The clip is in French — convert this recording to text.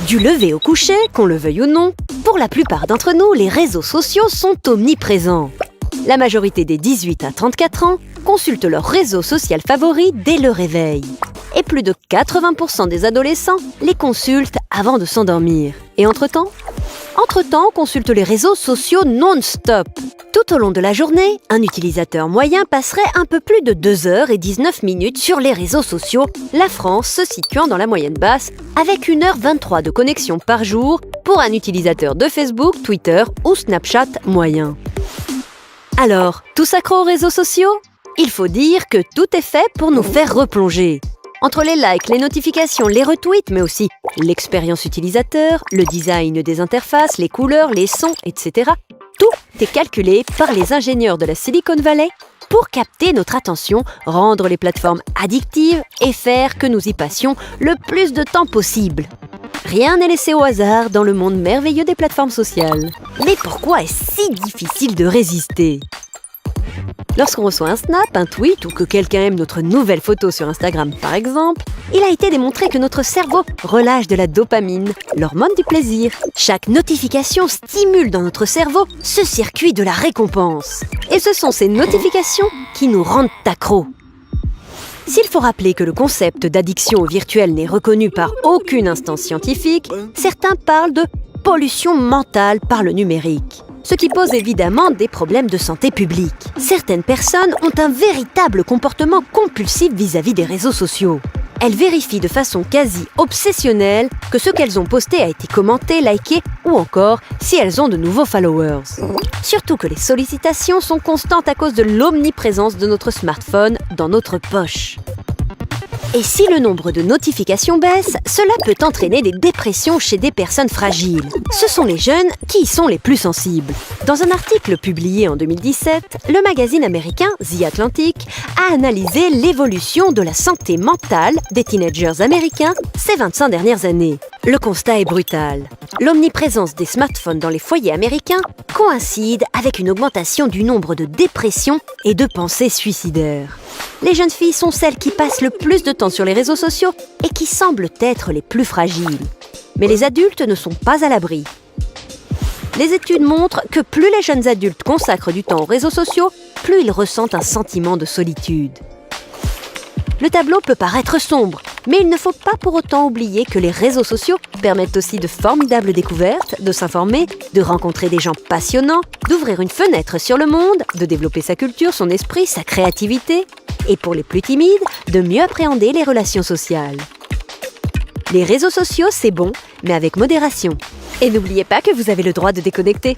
Du lever au coucher, qu'on le veuille ou non, pour la plupart d'entre nous, les réseaux sociaux sont omniprésents. La majorité des 18 à 34 ans consultent leur réseau social favori dès le réveil. Et plus de 80% des adolescents les consultent avant de s'endormir. Et entre-temps, on consulte les réseaux sociaux non-stop. Tout au long de la journée, un utilisateur moyen passerait un peu plus de 2h19 sur les réseaux sociaux, la France se situant dans la moyenne basse, avec 1h23 de connexion par jour pour un utilisateur de Facebook, Twitter ou Snapchat moyen. Alors, tous accros aux réseaux sociaux? Il faut dire que tout est fait pour nous faire replonger. Entre les likes, les notifications, les retweets, mais aussi l'expérience utilisateur, le design des interfaces, les couleurs, les sons, etc. Tout est calculé par les ingénieurs de la Silicon Valley pour capter notre attention, rendre les plateformes addictives et faire que nous y passions le plus de temps possible. Rien n'est laissé au hasard dans le monde merveilleux des plateformes sociales. Mais pourquoi est-ce si difficile de résister ? Lorsqu'on reçoit un snap, un tweet ou que quelqu'un aime notre nouvelle photo sur Instagram par exemple, il a été démontré que notre cerveau relâche de la dopamine, l'hormone du plaisir. Chaque notification stimule dans notre cerveau ce circuit de la récompense. Et ce sont ces notifications qui nous rendent accros. S'il faut rappeler que le concept d'addiction au virtuel n'est reconnu par aucune instance scientifique, certains parlent de pollution mentale par le numérique. Ce qui pose évidemment des problèmes de santé publique. Certaines personnes ont un véritable comportement compulsif vis-à-vis des réseaux sociaux. Elles vérifient de façon quasi obsessionnelle que ce qu'elles ont posté a été commenté, liké ou encore si elles ont de nouveaux followers. Surtout que les sollicitations sont constantes à cause de l'omniprésence de notre smartphone dans notre poche. Et si le nombre de notifications baisse, cela peut entraîner des dépressions chez des personnes fragiles. Ce sont les jeunes qui y sont les plus sensibles. Dans un article publié en 2017, le magazine américain The Atlantic a analysé l'évolution de la santé mentale des teenagers américains ces 25 dernières années. Le constat est brutal. L'omniprésence des smartphones dans les foyers américains coïncide avec une augmentation du nombre de dépressions et de pensées suicidaires. Les jeunes filles sont celles qui passent le plus de temps sur les réseaux sociaux et qui semblent être les plus fragiles. Mais les adultes ne sont pas à l'abri. Les études montrent que plus les jeunes adultes consacrent du temps aux réseaux sociaux, plus ils ressentent un sentiment de solitude. Le tableau peut paraître sombre, mais il ne faut pas pour autant oublier que les réseaux sociaux permettent aussi de formidables découvertes, de s'informer, de rencontrer des gens passionnants, d'ouvrir une fenêtre sur le monde, de développer sa culture, son esprit, sa créativité, et pour les plus timides, de mieux appréhender les relations sociales. Les réseaux sociaux, c'est bon, mais avec modération. Et n'oubliez pas que vous avez le droit de déconnecter.